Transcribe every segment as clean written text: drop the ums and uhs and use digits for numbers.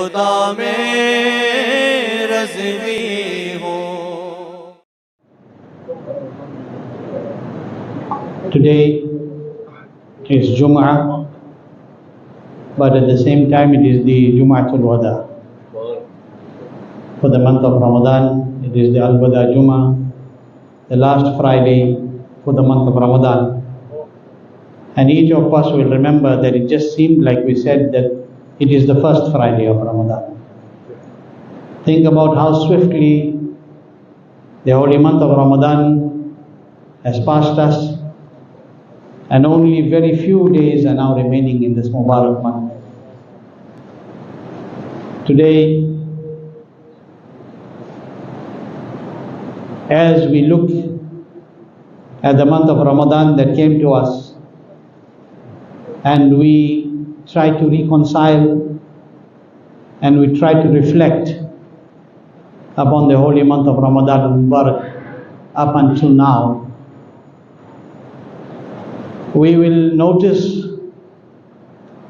खुदा में रज़वी हो। Today is Jummah, but at the same time it is the Jummah Wada. For the month of Ramadan, it is the Al-Wada Jummah, the last Friday for the month of Ramadan. And each of us will remember that it just seemed like we said that it is the first Friday of Ramadan. Think about how swiftly the holy month of Ramadan has passed us, and only very few days are now remaining in this Mubarak month. Today, as we look at the month of Ramadan that came to us, and we try to reconcile and we try to reflect upon the holy month of Ramadan al-Mubarak up until now, we will notice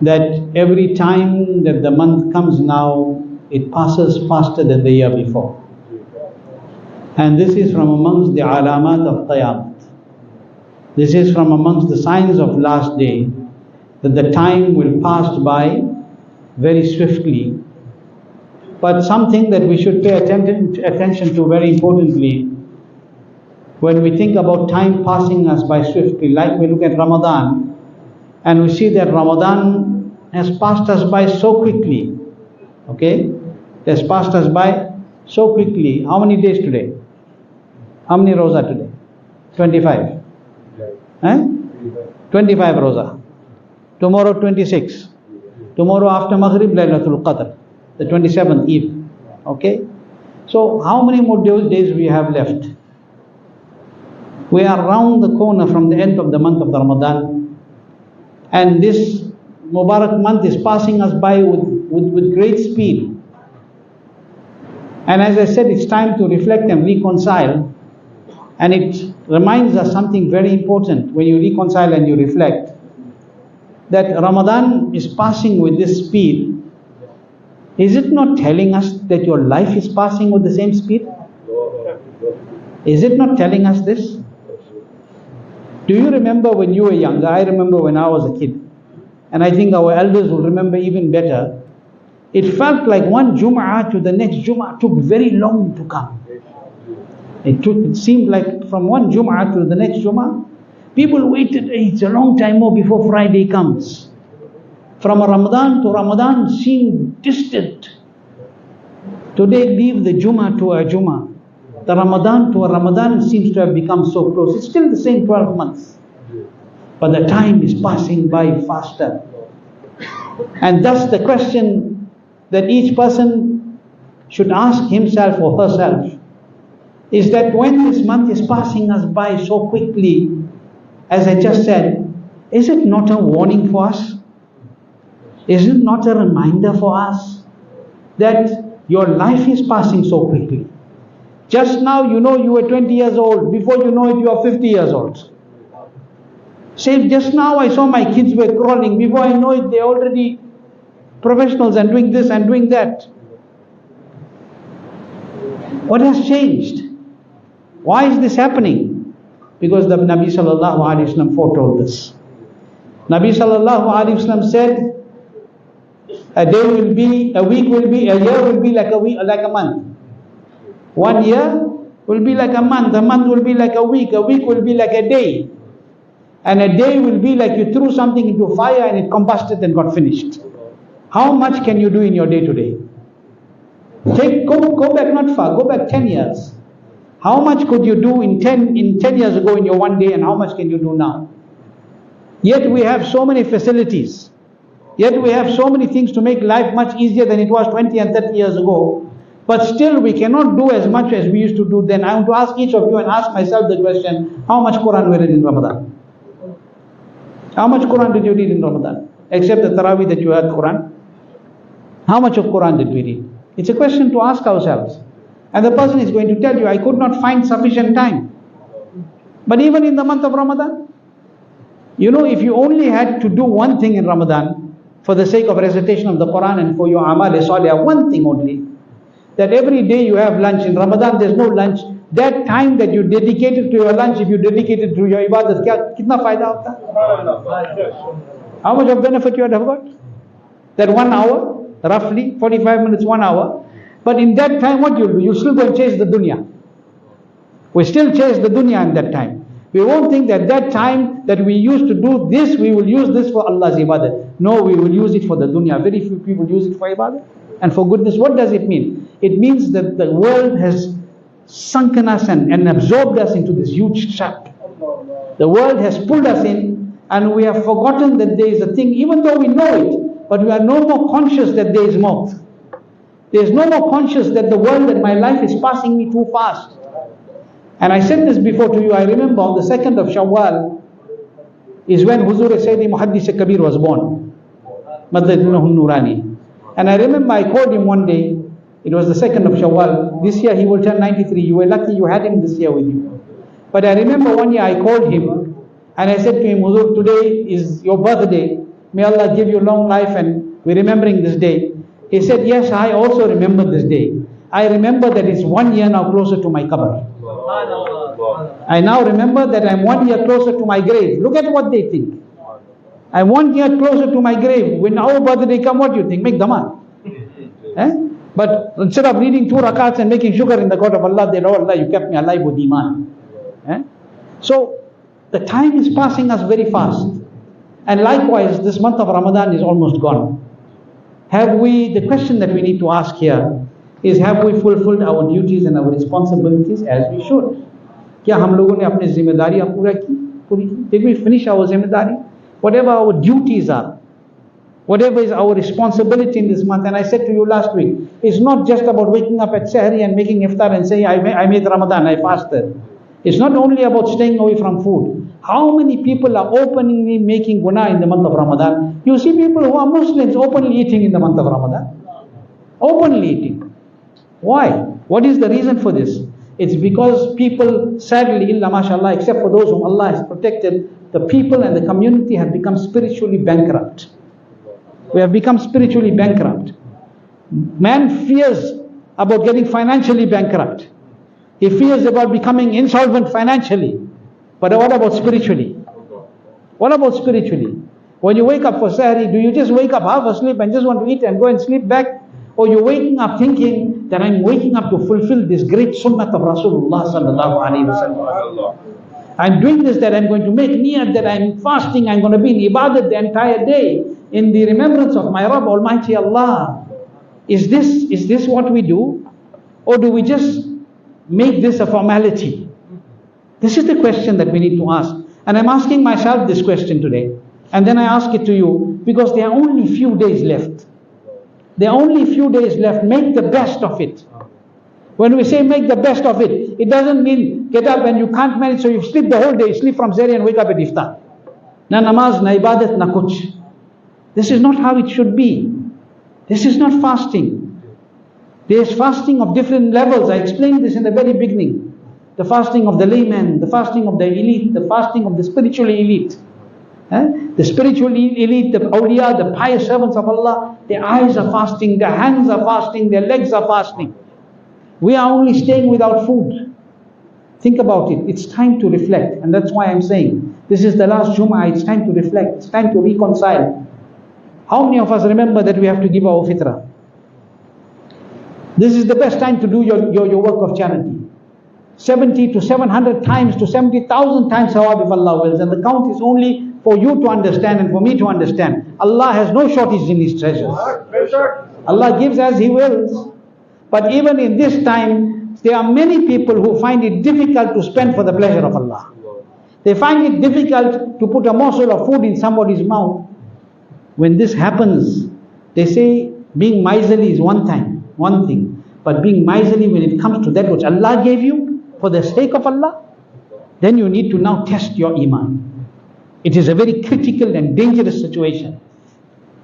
that every time that the month comes now, it passes faster than the year before. And this is from amongst the alamat of Qiyamat. This is from amongst the signs of last day, that the time will pass by very swiftly. But something that we should pay attention to very importantly, when we think about time passing us by swiftly, like we look at Ramadan, and we see that Ramadan has passed us by so quickly. Okay? It has passed us by so quickly. How many days today? How many Roza today? 25. 25 Roza. Tomorrow 26. Tomorrow after Maghrib, Laylatul Qadr, the 27th Eve. Okay? So how many more days we have left? We are round the corner from the end of the month of the Ramadan, and this Mubarak month is passing us by with great speed. And as I said, it's time to reflect and reconcile, and it reminds us something very important when you reconcile and you reflect, that Ramadan is passing with this speed. Is it not telling us that your life is passing with the same speed? Is it not telling us this? Do you remember when you were younger? I remember when I was a kid, and I think our elders will remember even better. It felt like one Jum'ah to the next Jum'ah took very long to come. It seemed like from one Jum'ah to the next Jum'ah, people waited, it's a long time more before Friday comes. From Ramadan to Ramadan seemed distant. Today leave the Jummah to a Jummah. The Ramadan to a Ramadan seems to have become so close. It's still the same 12 months. But the time is passing by faster. And thus the question that each person should ask himself or herself is that when this month is passing us by so quickly, as I just said, is it not a warning for us? Is it not a reminder for us that your life is passing so quickly? Just now you know you were 20 years old. Before you know it, you are 50 years old. Say, just now I saw my kids were crawling. Before I know it, they're already professionals and doing this and doing that. What has changed? Why is this happening? Because the Nabi sallallahu alaihi wasallam foretold this. Nabi sallallahu alaihi wasallam said, a day will be, a week will be, a year will be like a month. 1 year will be like a month will be like a week will be like a day, and a day will be like you threw something into fire and it combusted and got finished. How much can you do in your day to day? Go back not far, go back 10 years. How much could you do in 10 years ago in your one day, and how much can you do now? Yet we have so many facilities. Yet we have so many things to make life much easier than it was 20 and 30 years ago. But still we cannot do as much as we used to do then. I want to ask each of you and ask myself the question, how much Quran we read in Ramadan? How much Quran did you read in Ramadan? Except the Taraweeh that you heard Quran. How much of Quran did we read? It's a question to ask ourselves. And the person is going to tell you, I could not find sufficient time. But even in the month of Ramadan, you know, if you only had to do one thing in Ramadan, for the sake of recitation of the Quran and for your amal salih, one thing only, that every day you have lunch. In Ramadan there's no lunch. That time that you dedicated to your lunch, if you dedicated to your ibadat, kitna fayda hota? How much of benefit you would have got? That 1 hour, roughly 45 minutes, 1 hour. But in that time, what you'll do? You'll still go and chase the dunya. We still chase the dunya in that time. We won't think that that time that we used to do this, we will use this for Allah's ibadah. No, we will use it for the dunya. Very few people use it for ibadah. And for goodness, what does it mean? It means that the world has sunken us and absorbed us into this huge trap. The world has pulled us in, and we have forgotten that there is a thing, even though we know it, but we are no more conscious that there is maut. There is no more conscious that the world and my life is passing me too fast. And I said this before to you. I remember on the 2nd of Shawwal is when Huzur Sayyidi Muhaddis Kabir was born, Madinahun Nurani. And I remember I called him one day. It was the 2nd of Shawwal. This year he will turn 93. You were lucky you had him this year with you. But I remember one year I called him and I said to him, Huzur, today is your birthday. May Allah give you long life, and we're remembering this day. He said, yes, I also remember this day. I remember that it's 1 year now closer to my qabr. I now remember that I'm 1 year closer to my grave. Look at what they think. I'm 1 year closer to my grave. When our birthday come, what do you think? Make dhamma. But instead of reading 2 rakats and making shukr in the court of Allah, they, oh Allah, you kept me alive with iman. So the time is passing us very fast. And likewise, this month of Ramadan is almost gone. The question that we need to ask here is, have we fulfilled our duties and our responsibilities as we should? Kya hum logon ne apne zimmedariyan puri ki? Did we finish our zimmedari? Whatever our duties are, whatever is our responsibility in this month. And I said to you last week, it's not just about waking up at Sahri and making iftar and saying, I made Ramadan, I fasted. It's not only about staying away from food. How many people are openly making guna in the month of Ramadan? You see people who are Muslims openly eating in the month of Ramadan. Openly eating. Why? What is the reason for this? It's because people, sadly, illa mashallah, except for those whom Allah has protected, the people and the community have become spiritually bankrupt. We have become spiritually bankrupt. Man fears about getting financially bankrupt. He fears about becoming insolvent financially. But what about spiritually? What about spiritually? When you wake up for Sahri, do you just wake up half asleep and just want to eat and go and sleep back? Or you're waking up thinking that I'm waking up to fulfill this great sunnah of Rasulullah sallallahu alaihi wasallam. I'm doing this, that I'm going to make niyat, that I'm fasting, I'm going to be in ibadat the entire day in the remembrance of my Rabb Almighty Allah. Is this what we do? Or do we just make this a formality? This is the question that we need to ask. And I'm asking myself this question today. And then I ask it to you, because there are only few days left. There are only few days left. Make the best of it. When we say make the best of it, it doesn't mean get up and you can't manage, so you sleep the whole day, sleep from Zari and wake up at iftar. Na namaz, na ibadat, na kuch. This is not how it should be. This is not fasting. There is fasting of different levels. I explained this in the very beginning. The fasting of the layman, the fasting of the elite, the fasting of the spiritually elite. The spiritually elite, the awliya, the pious servants of Allah, their eyes are fasting, their hands are fasting, their legs are fasting. We are only staying without food. Think about it. It's time to reflect. And that's why I'm saying, this is the last Jummah, it's time to reflect, it's time to reconcile. How many of us remember that we have to give our fitrah? This is the best time to do your work of charity. 70 to 700 times to 70,000 times sawab if Allah wills. And the count is only for you to understand and for me to understand. Allah has no shortage in His treasures. Allah gives as He wills. But even in this time, there are many people who find it difficult to spend for the pleasure of Allah. They find it difficult to put a morsel of food in somebody's mouth. When this happens, they say being miserly is one thing. But being miserly when it comes to that which Allah gave you, for the sake of Allah, then you need to now test your iman. It is a very critical and dangerous situation.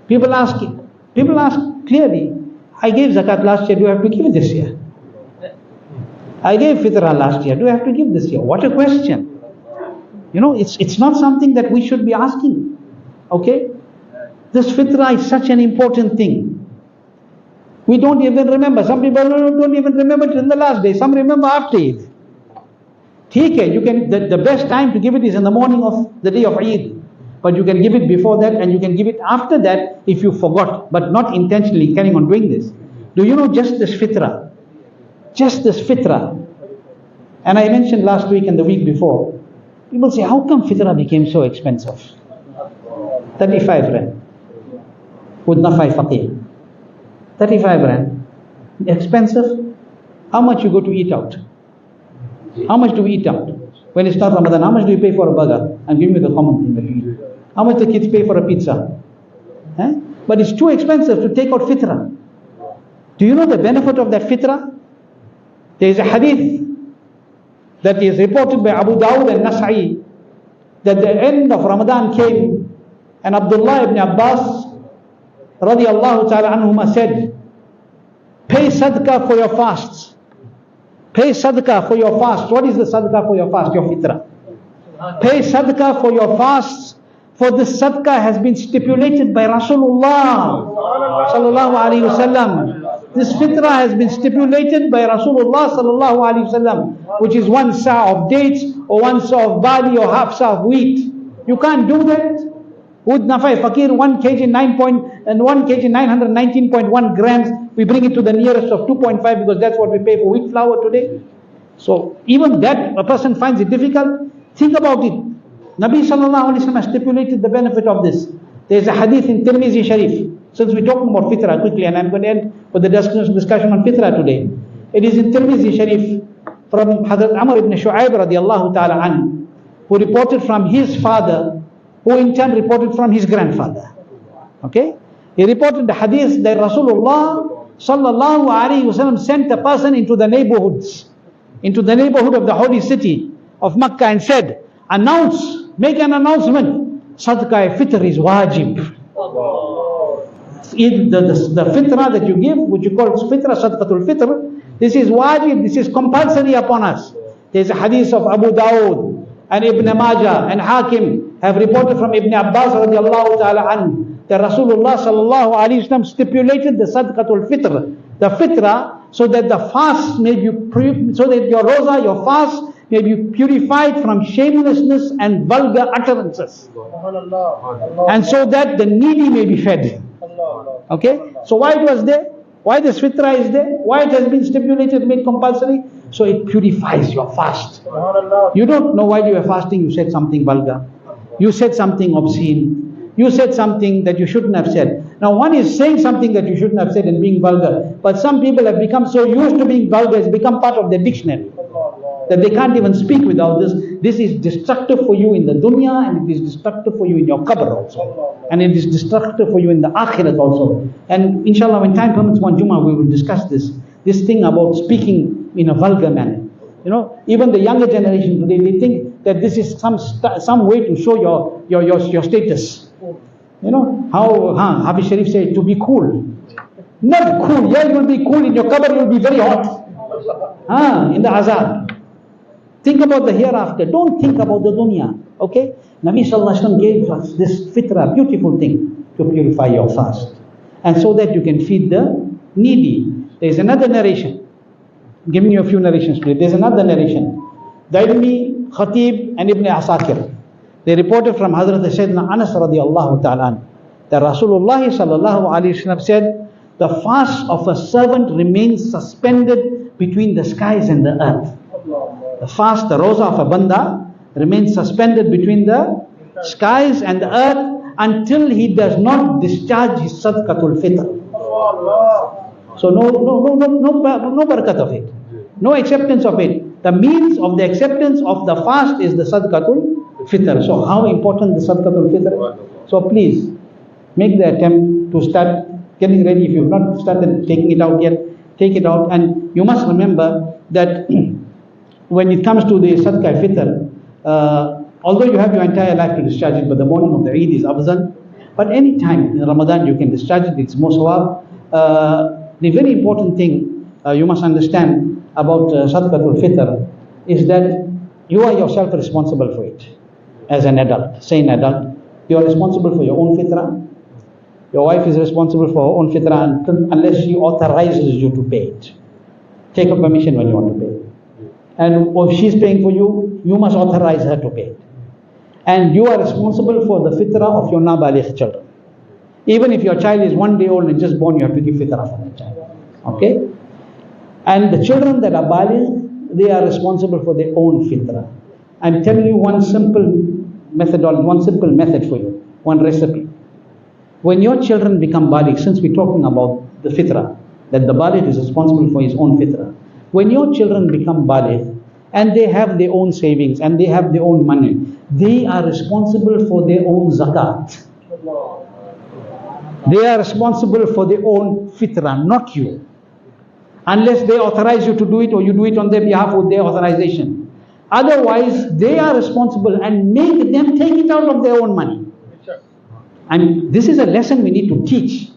People ask clearly, I gave zakat last year, do I have to give it this year? I gave fitrah last year, do I have to give this year? What a question. You know, it's not something that we should be asking. Okay? This fitrah is such an important thing. We don't even remember. Some people don't even remember it in the last day. Some remember after Eid. You can, the best time to give it is in the morning of the day of Eid. But you can give it before that and you can give it after that if you forgot, but not intentionally carrying on doing this. Do you know just this fitrah? Just this fitrah. And I mentioned last week and the week before, people say, how come fitrah became so expensive? 35 rand. With nafai faqih. 35 rand. Expensive? How much you go to eat out? How much do we eat out? When it's not Ramadan, how much do you pay for a burger? I'm giving you the common thing that you eat. How much the kids pay for a pizza? But it's too expensive to take out fitrah. Do you know the benefit of that fitrah? There is a hadith that is reported by Abu Dawud and Nasai that the end of Ramadan came and Abdullah ibn Abbas radiyallahu ta'ala anhuma said, pay sadaqah for your fasts. Pay sadaqah for your fast. What is the sadaqah for your fast? Your fitrah. Pay sadaqah for your fasts, for this sadaqah has been stipulated by Rasulullah sallallahu alaihi wasallam. This fitrah has been stipulated by Rasulullah sallallahu alaihi wasallam, which is 1 sa of dates or 1 sa of barley or half sa of wheat. You can't do that. Wood nafai fakir 1 kg 919.1 grams. We bring it to the nearest of 2.5 because that's what we pay for wheat flour today. So even that a person finds it difficult. Think about it. Nabi sallallahu alaihi wasallam has stipulated the benefit of this. There is a hadith in Tirmizi Sharif. Since we're talking about fitrah quickly, and I'm going to end with the discussion on fitrah today. It is in Tirmizi Sharif from Hazrat Amr ibn Shu'aib radiyallahu ta'ala an, who reported from his father, who in turn reported from his grandfather. Okay? He reported the hadith that Rasulullah sallallahu alaihi wasallam sent a person into the neighborhoods, into the neighborhood of the holy city of Makkah and said, make an announcement, Sadaqah fitr is wajib. The fitrah that you give, which you call fitrah, sadaqatul fitr, this is wajib, this is compulsory upon us. There is a hadith of Abu Dawud and Ibn Majah and Hakim have reported from Ibn Abbas radiallahu ta'ala anhu that Rasulullah sallallahu alayhi wasallam stipulated the sadaqatul fitr, the fitrah, so that the fast may be, so that your roza, your fast may be purified from shamelessness and vulgar utterances, and so that the needy may be fed. Okay, so why it was there? Why this fitrah is there? Why it has been stipulated, made compulsory? So it purifies your fast. You don't know while you were fasting you said something vulgar, you said something obscene, you said something that you shouldn't have said. Now one is saying something that you shouldn't have said and being vulgar, but some people have become so used to being vulgar, it's become part of their dictionary, that they can't even speak without this. This is destructive for you in the dunya, and it is destructive for you in your qabr also. And it is destructive for you in the akhirat also. And inshallah, when time permits one Jummah, we will discuss this thing about speaking in a vulgar manner. You know, even the younger generation today, they think that this is some way to show your status. You know, how Hafiz Sharif said, to be cool. Not cool. Yeah, you will be cool. In your qabr, you will be very hot. In the azab. Think about the hereafter. Don't think about the dunya. Okay? Nabi sallallahu alaihi wasallam gave us this fitrah, beautiful thing, to purify your fast, and so that you can feed the needy. There is another narration. I'm giving you a few narrations today. There's another narration. Dailmi, Khatib, and Ibn Asakir. They reported from Hazrat Sayyidina Anas radiyallahu ta'ala that Rasulullah sallallahu alaihi wasallam said, the fast of a servant remains suspended between the skies and the earth. The fast, the roza of a banda, remains suspended between the skies and the earth until he does not discharge his sadaqatul fitr. So no barakat of it, no acceptance of it. The means of the acceptance of the fast is the sadaqatul fitr. So how important the sadaqatul fitr is? So please make the attempt to start getting ready. If you've not started taking it out yet, take it out. And you must remember that when it comes to the sadaqah fitr, although you have your entire life to discharge it, but the morning of the Eid is afzal. But any time in Ramadan you can discharge it, it's more sawab. The very important thing you must understand about sadaqatul fitr is that you are yourself responsible for it. As an adult, say an adult, you are responsible for your own fitrah, Your wife is responsible for her own fitrah unless she authorizes you to pay it. Take her permission when you want to pay it. And if she's paying for you, you must authorize her to pay it. And you are responsible for the fitrah of your nabaligh children. Even if your child is 1 day old and just born, you have to give fitrah for that child. Okay? And the children that are baligh, they are responsible for their own fitrah. I'm telling you one simple method for you, one recipe. When your children become baligh, since we're talking about the fitrah, that the baligh is responsible for his own fitrah. When your children become baligh, and they have their own savings, and they have their own money, they are responsible for their own zakat. They are responsible for their own fitrah, not you. Unless they authorize you to do it, or you do it on their behalf with their authorization. Otherwise, they are responsible, and make them take it out of their own money. And this is a lesson we need to teach.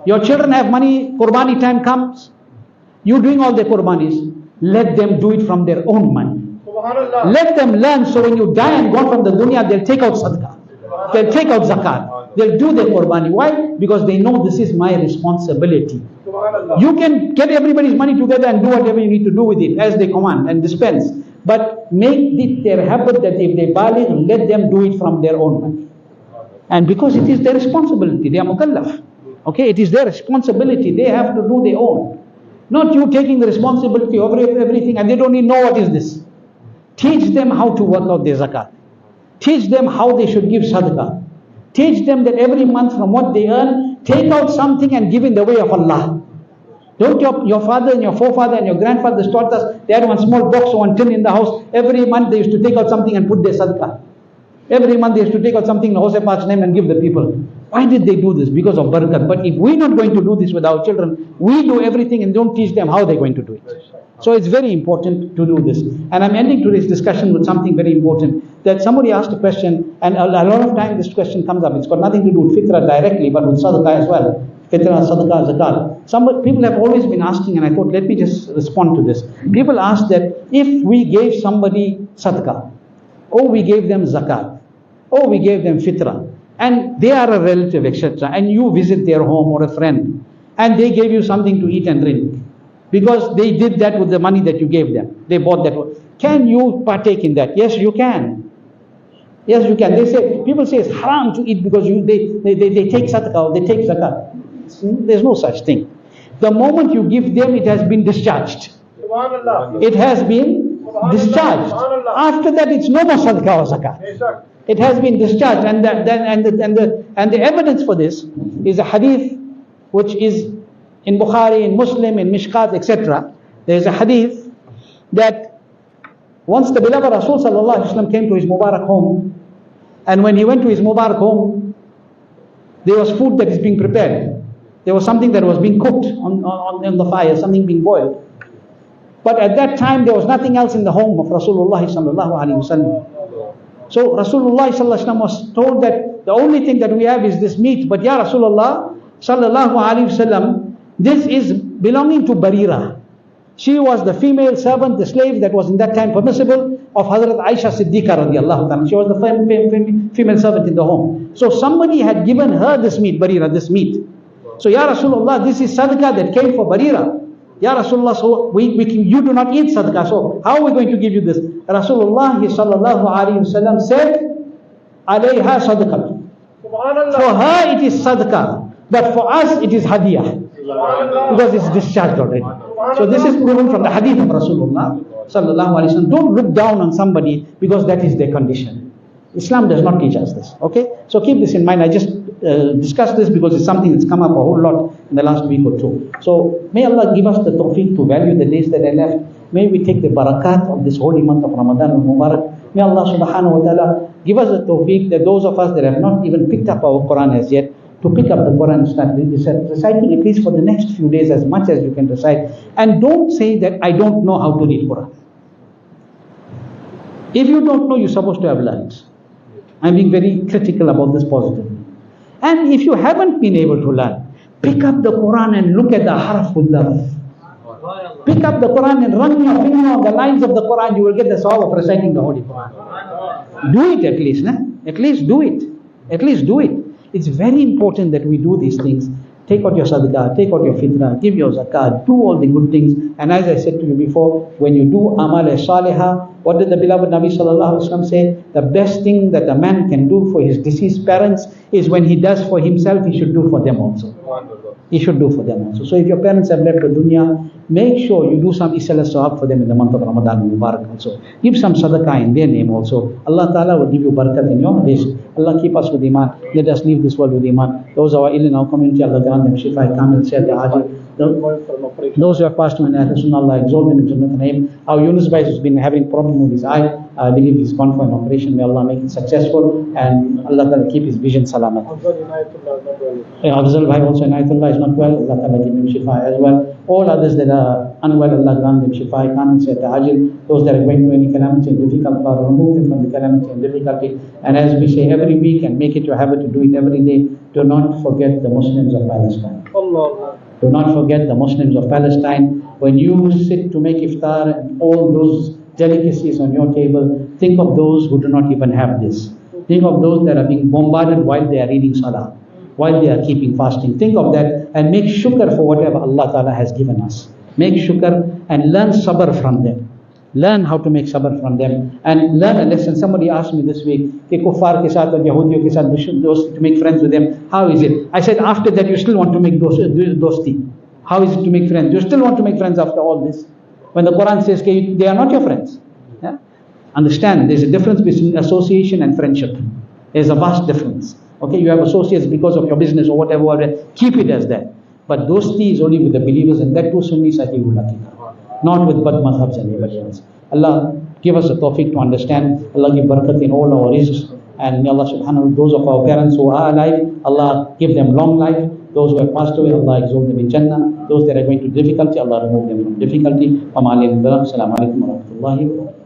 Your children have money, Qurbani time comes, you doing all their Qurbanis, let them do it from their own money. Let them learn, so when you die and gone from the dunya, they'll take out sadaqah, they'll take out zakat, they'll do their Qurbani. Why? Because they know this is my responsibility. You can get everybody's money together and do whatever you need to do with it as they command and dispense. But make it their habit that if they baligh, let them do it from their own money. And because it is their responsibility, they are mukallaf. Okay, it is their responsibility, they have to do their own. Not you taking the responsibility of everything and they don't even know what is this. Teach them how to work out their zakat. Teach them how they should give sadaqah. Teach them that every month from what they earn, take out something and give in the way of Allah. Don't your father and your forefather and your grandfathers taught us, they had one small box or one tin in the house. Every month they used to take out something and put their sadaqah. Every month they used to take out something in the Hosea Park's name and give the people. Why did they do this? Because of barakat. But if we're not going to do this with our children, we do everything and don't teach them how they're going to do it. So it's very important to do this. And I'm ending today's discussion with something very important. That somebody asked a question, and a lot of time this question comes up. It's got nothing to do with fitrah directly, but with sadaqah as well. Fitrah, sadaqah, zakat. People have always been asking, and I thought, let me just respond to this. People ask that if we gave somebody sadaqah, or we gave them zakat, or we gave them fitrah, and they are a relative, etc., and you visit their home or a friend, and they gave you something to eat and drink, because they did that with the money that you gave them. They bought that. Can you partake in that? Yes, you can. Yes, you can. People say it's haram to eat because they take sadaqah or they take zakat. There's no such thing. The moment you give them, it has been discharged. It has been discharged. After that, it's no more sadaqah or zakat. It has been discharged, and the evidence for this is a hadith which is in Bukhari, in Muslim, in Mishkat, etc. There is a hadith that once the beloved Rasul sallallahu alaihi wasallam came to his Mubarak home, and when he went to his Mubarak home, there was food that is being prepared. There was something that was being cooked on the fire, something being boiled. But at that time, there was nothing else in the home of Rasulullah sallallahu alaihi wasallam. So Rasulullah sallallahu alaihi wasallam was told that the only thing that we have is this meat. But Ya Rasulullah sallallahu alaihi wasallam, this is belonging to Barira. She was the female servant, the slave that was in that time permissible of Hazrat Aisha Siddiqa radiallahu ta'ala. She was the female servant in the home. So somebody had given her this meat, Barira, this meat. So Ya Rasulullah, this is sadaqah that came for Barira. Ya Rasulullah, so you do not eat sadaqah, so how are we going to give you this? Rasulullah sallallahu alayhi wasallam said, alayha sadaqah. For her it is sadaqah, but for us it is hadiyah. Because it's discharged already. So this is proven from the hadith of Rasulullah sallallahu alayhi wasallam. Don't look down on somebody because that is their condition. Islam does not teach us this. Okay? So keep this in mind. I just discussed this because it's something that's come up a whole lot in the last week or two. So may Allah give us the tawfiq to value the days that are left. May we take the barakat of this holy month of Ramadan al-Mubarak. May Allah subhanahu wa ta'ala give us the tawfiq that those of us that have not even picked up our Quran as yet, to pick up the Quran and start reciting at least for the next few days as much as you can recite. And don't say that I don't know how to read Quran. If you don't know, you're supposed to have learned. I'm being very critical about this positively. And if you haven't been able to learn, pick up the Quran and look at the harf with love. Pick up the Quran and run your finger on the lines of the Quran, you will get the sawab of reciting the Holy Quran. Do it at least. At least do it. At least do it. It's very important that we do these things. Take out your sadaqah, take out your fitrah, give your zakat, do all the good things. And as I said to you before, when you do amal salihah, what did the beloved Nabi sallallahu alaihi wasallam say? The best thing that a man can do for his deceased parents is when he does for himself, he should do for them also. He should do for them also. So if your parents have left the dunya, make sure you do some isala sawab for them in the month of Ramadan Mubarak also. Give some sadaqah in their name also. Allah Ta'ala will give you barakat in your rizq. Allah keep us with iman. Let us leave this world with iman. Those who are ill in our community, Allah grant them shifa, kamil, sehat, ajil. Those who have passed away in Ahl Sunnah, Allah exalt them in Jannat Naeem. Our Yunus Bhai has been having problem with his eye. I believe he's gone for an operation. May Allah make it successful and Allah Ta'ala keep his vision salamat. Afzal Bhai also Inayatullah is not well. Allah Ta'ala give him shifa as well. All others that are unwell, Allah grant them shifa, kamil, sehat, ajil. Those that are going through any calamity and difficulty, Allah remove them from the calamity and difficulty. And as we say every week and make it your habit to do it every day, do not forget the Muslims of Palestine. Do not forget the Muslims of Palestine. When you sit to make iftar and all those delicacies on your table, think of those who do not even have this. Think of those that are being bombarded while they are reading salah, while they are keeping fasting. Think of that and make shukr for whatever Allah Ta'ala has given us. Make shukr and learn sabr from them. Learn how to make sabr from them and learn a lesson. Somebody asked me this week, कि कुफ़ार के साथ और यहूदियों के साथ to make friends with them, how is it? I said, after that you still want to make dosti. How is it to make friends? You still want to make friends after all this? When the Quran says they are not your friends. Yeah? Understand, there's a difference between association and friendship. There's a vast difference. Okay, you have associates because of your business or whatever, keep it as that. But dosti is only with the believers, and that too Sunni Sahihul Aqidah. Not with bad madhabs and anybody else. Allah give us a tawfiq to understand. Allah give barakat in all our rizqs. And may Allah subhanahu wa ta'ala, those of our parents who are alive, Allah give them long life. Those who have passed away, Allah exalt them in Jannah. Those that are going through difficulty, Allah remove them from difficulty. Assalamu alaikum wa rahmatullahi wa barakatuh.